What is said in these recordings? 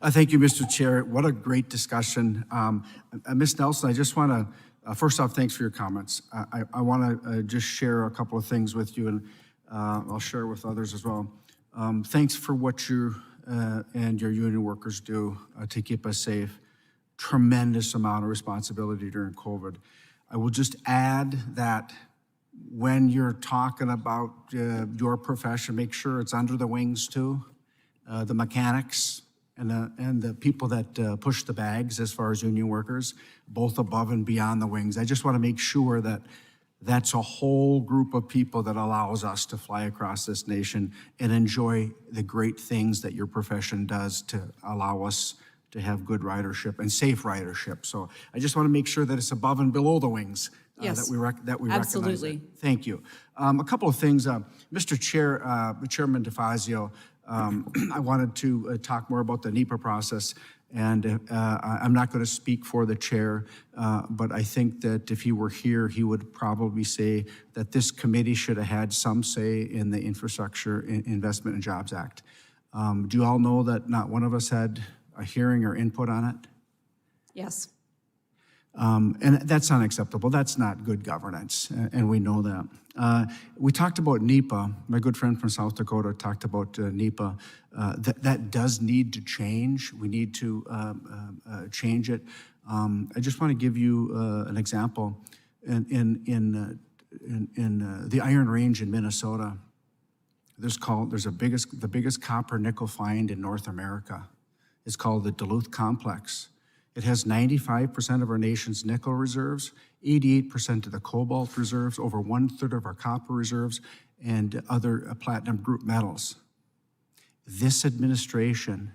Thank you, Mr. Chair. What a great discussion. Ms. Nelson, I just want to, first off, thanks for your comments. I want to just share a couple of things with you, and I'll share with others as well. Thanks for what you and your union workers do to keep us safe. Tremendous amount of responsibility during COVID. I will just add that when you're talking about your profession, make sure it's under the wings too. The mechanics and the people that push the bags as far as union workers, both above and beyond the wings. I just want to make sure that that's a whole group of people that allows us to fly across this nation and enjoy the great things that your profession does to allow us to have good ridership and safe ridership. So I just want to make sure that it's above and below the wings. Yes, that we absolutely. recognize it. Thank you. A couple of things, Mr. Chair, Chairman DeFazio, I wanted to talk more about the NEPA process, and I'm not going to speak for the chair, but I think that if he were here, he would probably say that this committee should have had some say in the Infrastructure Investment and Jobs Act. Do you all know that not one of us had a hearing or input on it? Yes. And that's unacceptable. That's not good governance, and we know that. We talked about NEPA. My good friend from South Dakota talked about NEPA. That does need to change. We need to change it. I just want to give you an example. In the Iron Range in Minnesota, there's the biggest copper nickel find in North America. It's called the Duluth Complex. It has 95% of our nation's nickel reserves, 88% of the cobalt reserves, over 1/3 of our copper reserves, and other platinum group metals. This administration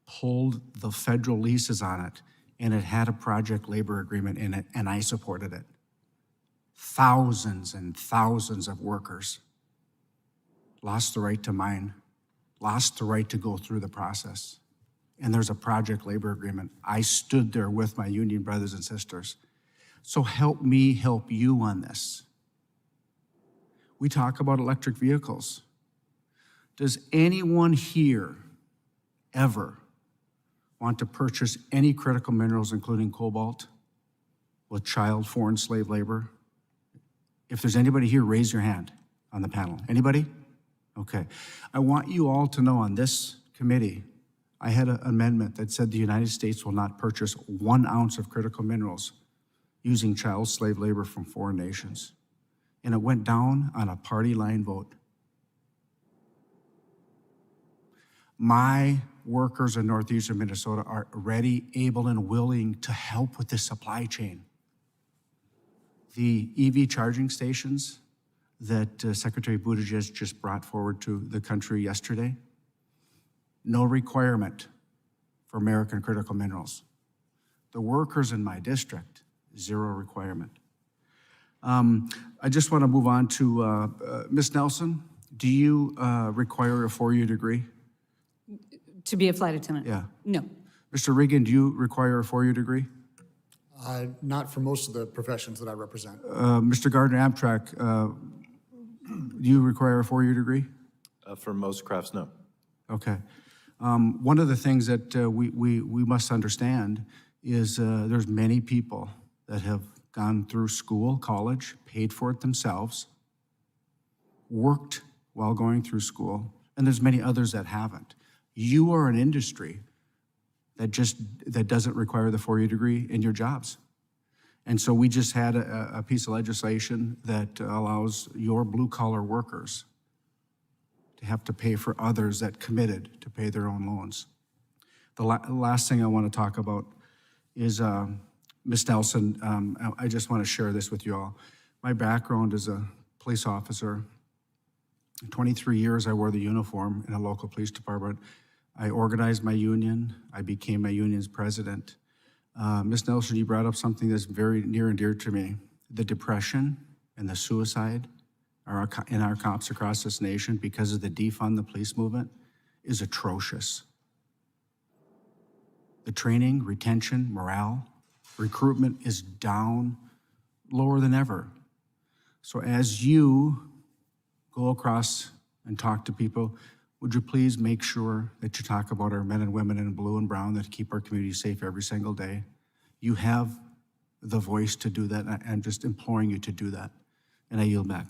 pulled the federal leases on it, and it had a project labor agreement in it, and I supported it. Thousands and thousands of workers lost the right to mine, lost the right to go through the process. And there's a project labor agreement. I stood there with my union brothers and sisters. So help me help you on this. We talk about electric vehicles. Does anyone here ever want to purchase any critical minerals, including cobalt, with child foreign slave labor? If there's anybody here, raise your hand on the panel. Anybody? Okay. I want you all to know on this committee, I had an amendment that said the United States will not purchase 1 ounce of critical minerals using child slave labor from foreign nations. And it went down on a party line vote. My workers in northeastern Minnesota are ready, able, and willing to help with this supply chain. The EV charging stations that Secretary Buttigieg just brought forward to the country yesterday, no requirement for American critical minerals. The workers in my district, 0 requirement. I just want to move on to Ms. Nelson. Do you require a 4-year degree? To be a flight attendant? Yeah. No. Mr. Regan, do you require a 4-year degree? Not for most of the professions that I represent. Mr. Gardner, Amtrak, do you require a 4-year degree? For most crafts, no. Okay. One of the things that we must understand is there's many people that have gone through school, college, paid for it themselves, worked while going through school, and there's many others that haven't. You are an industry that doesn't require the 4-year degree in your jobs. And so we just had a piece of legislation that allows your blue-collar workers to have to pay for others that committed to pay their own loans. The last thing I want to talk about is Ms. Nelson. I just want to share this with you all. My background as a police officer, 23 years I wore the uniform in a local police department. I organized my union. I became my union's president. Ms. Nelson, you brought up something that's very near and dear to me. The depression and the suicide in our cops across this nation because of the defund the police movement is atrocious. The training, retention, morale, recruitment is down lower than ever. So as you go across and talk to people, would you please make sure that you talk about our men and women in blue and brown that keep our community safe every single day? You have the voice to do that, and I'm just imploring you to do that. And I yield back.